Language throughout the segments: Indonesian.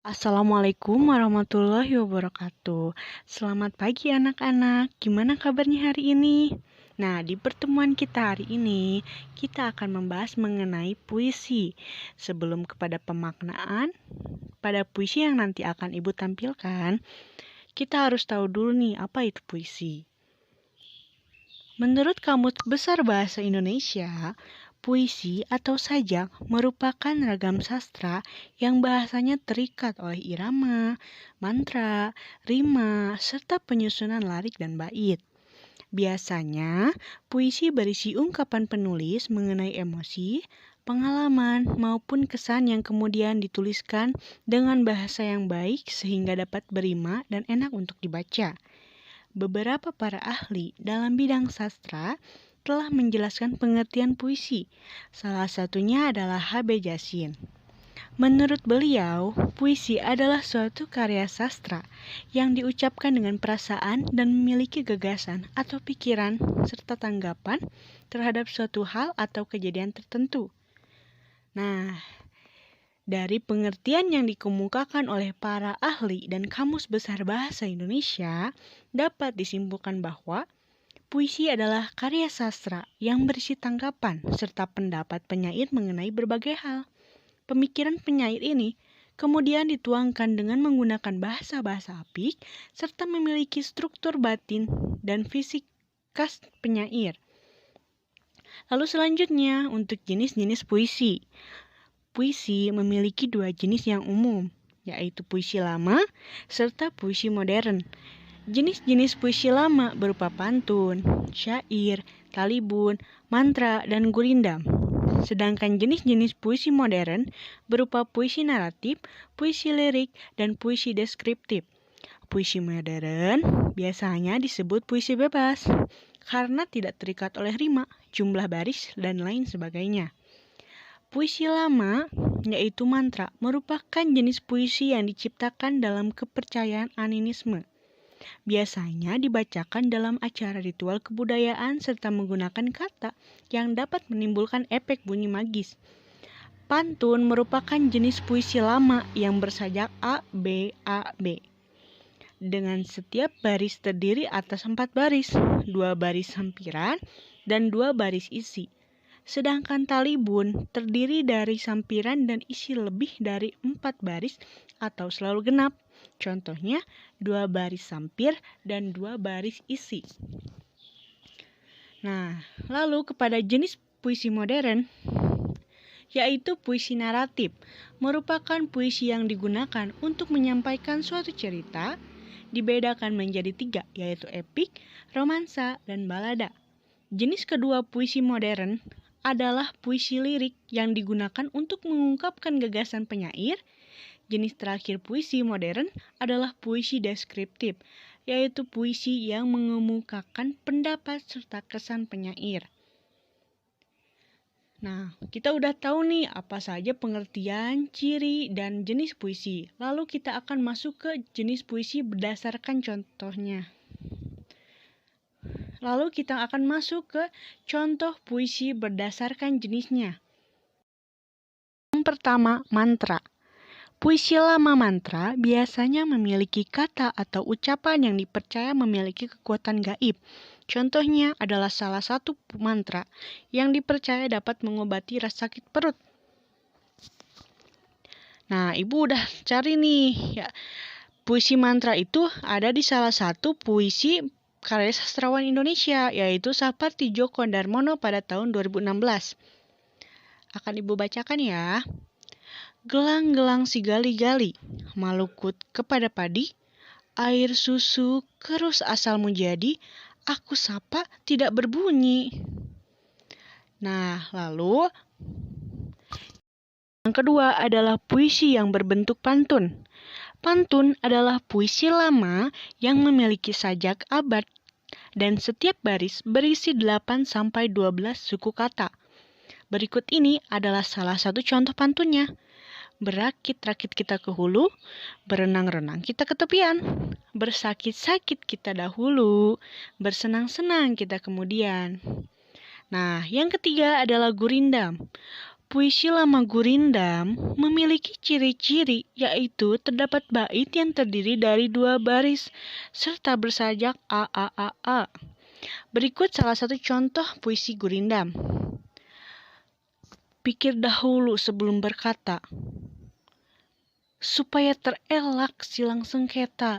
Assalamualaikum warahmatullahi wabarakatuh. Selamat pagi anak-anak, gimana kabarnya hari ini? Nah, di pertemuan kita hari ini, kita akan membahas mengenai puisi. Sebelum kepada pemaknaan, pada puisi yang nanti akan Ibu tampilkan, kita harus tahu dulu nih, apa itu puisi. Menurut Kamus Besar Bahasa Indonesia, puisi atau sajak merupakan ragam sastra yang bahasanya terikat oleh irama, mantra, rima, serta penyusunan lirik dan bait. Biasanya, puisi berisi ungkapan penulis mengenai emosi, pengalaman, maupun kesan yang kemudian dituliskan dengan bahasa yang baik sehingga dapat berima dan enak untuk dibaca. Beberapa para ahli dalam bidang sastra telah menjelaskan pengertian puisi. Salah satunya adalah H.B. Jasin. Menurut beliau, puisi adalah suatu karya sastra yang diucapkan dengan perasaan dan memiliki gagasan atau pikiran serta tanggapan terhadap suatu hal atau kejadian tertentu. Nah, dari pengertian yang dikemukakan oleh para ahli dan Kamus Besar Bahasa Indonesia, dapat disimpulkan bahwa puisi adalah karya sastra yang berisi tanggapan serta pendapat penyair mengenai berbagai hal. Pemikiran penyair ini kemudian dituangkan dengan menggunakan bahasa-bahasa apik serta memiliki struktur batin dan fisik khas penyair. Lalu selanjutnya untuk jenis-jenis puisi. Puisi memiliki dua jenis yang umum, yaitu puisi lama serta puisi modern. Jenis-jenis puisi lama berupa pantun, syair, talibun, mantra, dan gurindam. Sedangkan jenis-jenis puisi modern berupa puisi naratif, puisi lirik, dan puisi deskriptif. Puisi modern biasanya disebut puisi bebas karena tidak terikat oleh rima, jumlah baris, dan lain sebagainya. Puisi lama, yaitu mantra, merupakan jenis puisi yang diciptakan dalam kepercayaan animisme. Biasanya dibacakan dalam acara ritual kebudayaan serta menggunakan kata yang dapat menimbulkan efek bunyi magis. Pantun merupakan jenis puisi lama yang bersajak A, B, A, B. Dengan setiap baris terdiri atas 4 baris, 2 baris sampiran, dan 2 baris isi. Sedangkan talibun terdiri dari sampiran dan isi lebih dari 4 baris atau selalu genap. Contohnya 2 baris sampir dan 2 baris isi. Nah, lalu kepada jenis puisi modern, yaitu puisi naratif, merupakan puisi yang digunakan untuk menyampaikan suatu cerita, dibedakan menjadi 3, yaitu epik, romansa, dan balada. Jenis kedua puisi modern adalah puisi lirik yang digunakan untuk mengungkapkan gagasan penyair. Jenis terakhir puisi modern adalah puisi deskriptif, yaitu puisi yang mengemukakan pendapat serta kesan penyair. Nah, kita udah tahu nih apa saja pengertian, ciri, dan jenis puisi. Lalu kita akan masuk ke jenis puisi berdasarkan contohnya. Lalu kita akan masuk ke contoh puisi berdasarkan jenisnya. Yang pertama, mantra. Puisi lama mantra biasanya memiliki kata atau ucapan yang dipercaya memiliki kekuatan gaib. Contohnya adalah salah satu mantra yang dipercaya dapat mengobati rasa sakit perut. Nah, Ibu udah cari nih, ya. Puisi mantra itu ada di salah satu puisi karya sastrawan Indonesia, yaitu Sapardi Djoko Darmono pada tahun 2016. Akan Ibu bacakan ya. Gelang-gelang si gali-gali, malukut kepada padi, air susu kerus asalmu jadi, aku sapa tidak berbunyi. Nah, lalu yang kedua adalah puisi yang berbentuk pantun. Pantun adalah puisi lama yang memiliki sajak abad dan setiap baris berisi 8-12 suku kata. Berikut ini adalah salah satu contoh pantunnya. Berakit-rakit kita ke hulu, berenang-renang kita ke tepian. Bersakit-sakit kita dahulu, bersenang-senang kita kemudian. Nah, yang ketiga adalah gurindam. Puisi lama Gurindam memiliki ciri-ciri, yaitu terdapat bait yang terdiri dari 2 baris serta bersajak a a a a. Berikut salah satu contoh puisi Gurindam. Pikir dahulu sebelum berkata, supaya terelak silang sengketa.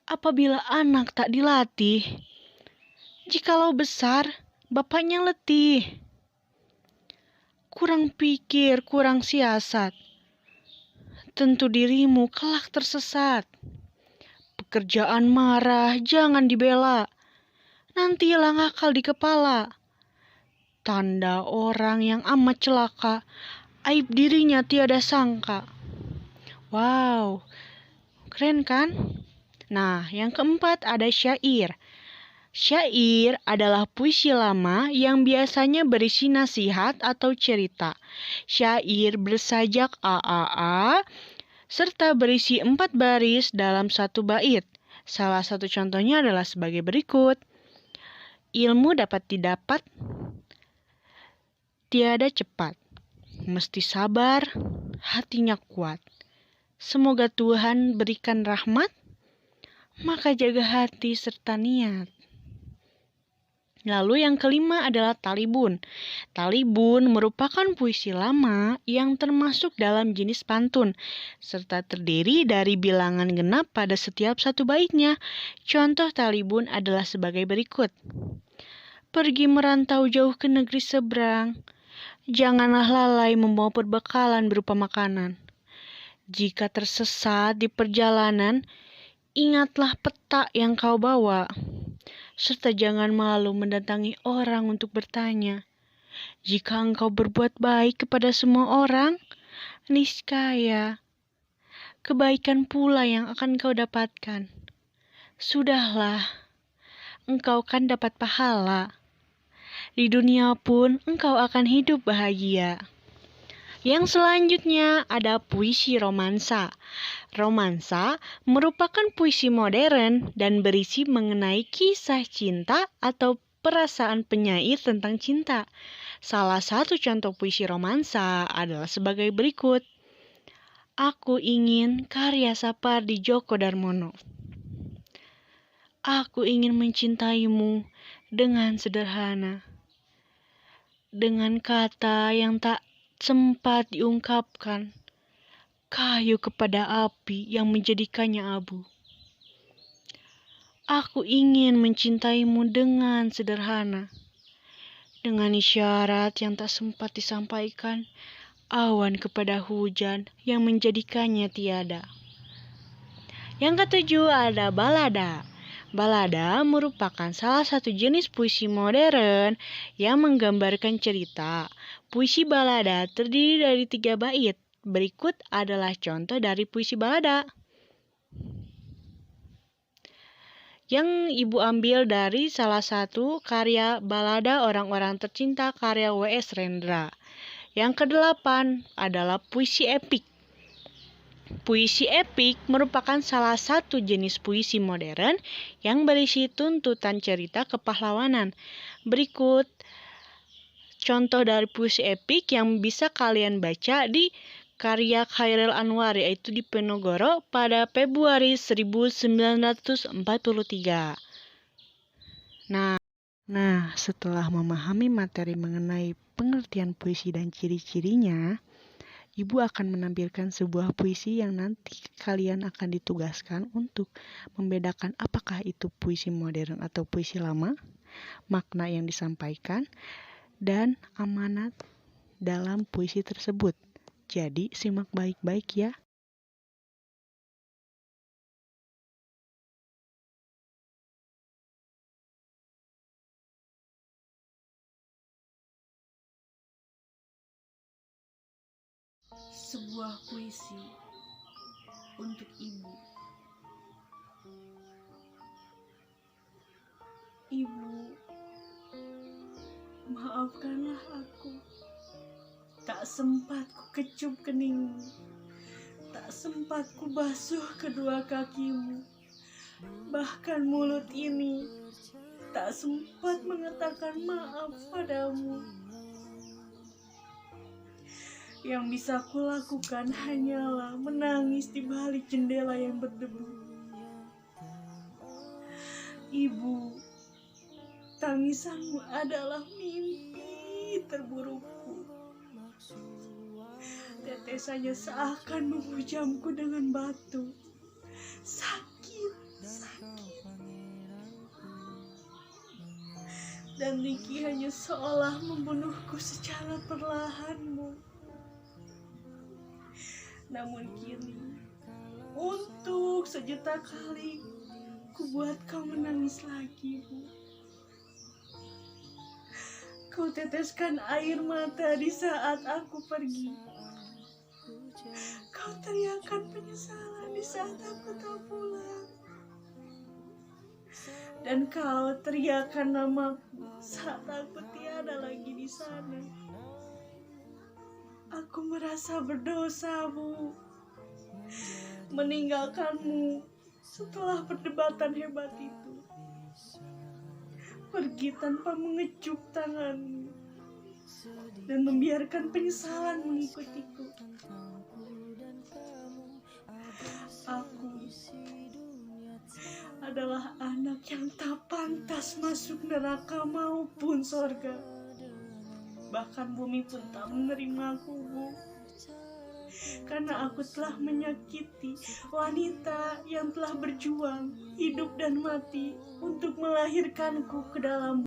Apabila anak tak dilatih, jikalau besar, bapaknya letih. Kurang pikir, kurang siasat, tentu dirimu kelak tersesat. Pekerjaan marah, jangan dibela, nanti hilang akal di kepala. Tanda orang yang amat celaka, aib dirinya tiada sangka. Wow, keren kan? Nah, yang keempat ada syair. Syair adalah puisi lama yang biasanya berisi nasihat atau cerita. Syair bersajak a serta berisi 4 baris dalam satu bait. Salah satu contohnya adalah sebagai berikut. Ilmu dapat didapat, tiada cepat. Mesti sabar, hatinya kuat. Semoga Tuhan berikan rahmat, maka jaga hati serta niat. Lalu yang kelima adalah Talibun. Talibun merupakan puisi lama yang termasuk dalam jenis pantun, serta terdiri dari bilangan genap pada setiap satu baitnya. Contoh Talibun adalah sebagai berikut. Pergi merantau jauh ke negeri seberang, janganlah lalai membawa perbekalan berupa makanan. Jika tersesat di perjalanan, ingatlah peta yang kau bawa. Serta jangan malu mendatangi orang untuk bertanya. Jika engkau berbuat baik kepada semua orang, niscaya kebaikan pula yang akan kau dapatkan. Sudahlah, engkau kan dapat pahala. Di dunia pun engkau akan hidup bahagia. Yang selanjutnya ada puisi romansa. Romansa merupakan puisi modern dan berisi mengenai kisah cinta atau perasaan penyair tentang cinta. Salah satu contoh puisi romansa adalah sebagai berikut. Aku ingin karya Sapardi Djoko Darmono. Aku ingin mencintaimu dengan sederhana, dengan kata yang tak sempat diungkapkan, kayu kepada api yang menjadikannya abu. Aku ingin mencintaimu dengan sederhana, dengan isyarat yang tak sempat disampaikan, awan kepada hujan yang menjadikannya tiada. Yang ketujuh ada balada. Balada merupakan salah satu jenis puisi modern yang menggambarkan cerita. Puisi balada terdiri dari 3 bait. Berikut adalah contoh dari puisi balada. Yang ibu ambil dari salah satu karya balada orang-orang tercinta karya W.S. Rendra. Yang kedelapan adalah puisi epik. Puisi epik merupakan salah satu jenis puisi modern yang berisi tuntutan cerita kepahlawanan. Berikut contoh dari puisi epik yang bisa kalian baca di karya Chairil Anwar, yaitu di Penogoro pada Februari 1943. Nah, setelah memahami materi mengenai pengertian puisi dan ciri-cirinya, Ibu akan menampilkan sebuah puisi yang nanti kalian akan ditugaskan untuk membedakan apakah itu puisi modern atau puisi lama, makna yang disampaikan, dan amanat dalam puisi tersebut. Jadi, simak baik-baik ya. Sebuah puisi untuk ibu. Ibu, maafkanlah aku. Tak sempat ku kecup keningmu, tak sempat ku basuh kedua kakimu. Bahkan mulut ini tak sempat mengatakan maaf padamu. Yang bisa kulakukan hanyalah menangis di balik jendela yang berdebu. Ibu, tangisanmu adalah mimpi terburukku. Tetesannya seakan menghujamku dengan batu. Sakit. Dan Riki hanya seolah membunuhku secara perlahan-mu. Namun kini, untuk sejuta kali, ku buat kau menangis lagi, Bu. Kau teteskan air mata di saat aku pergi. Kau teriakkan penyesalan di saat aku tak pulang. Dan kau teriakkan namaku saat aku tiada lagi di sana. Aku merasa berdosa, Bu, meninggalkanmu setelah perdebatan hebat itu. Pergi tanpa mengecup tanganmu dan membiarkan penyesalan mengikutiku. Aku adalah anak yang tak pantas masuk neraka maupun sorga. Bahkan bumi pun tak menerimaku, Bu. Karena aku telah menyakiti wanita yang telah berjuang hidup dan mati untuk melahirkanku ke dalam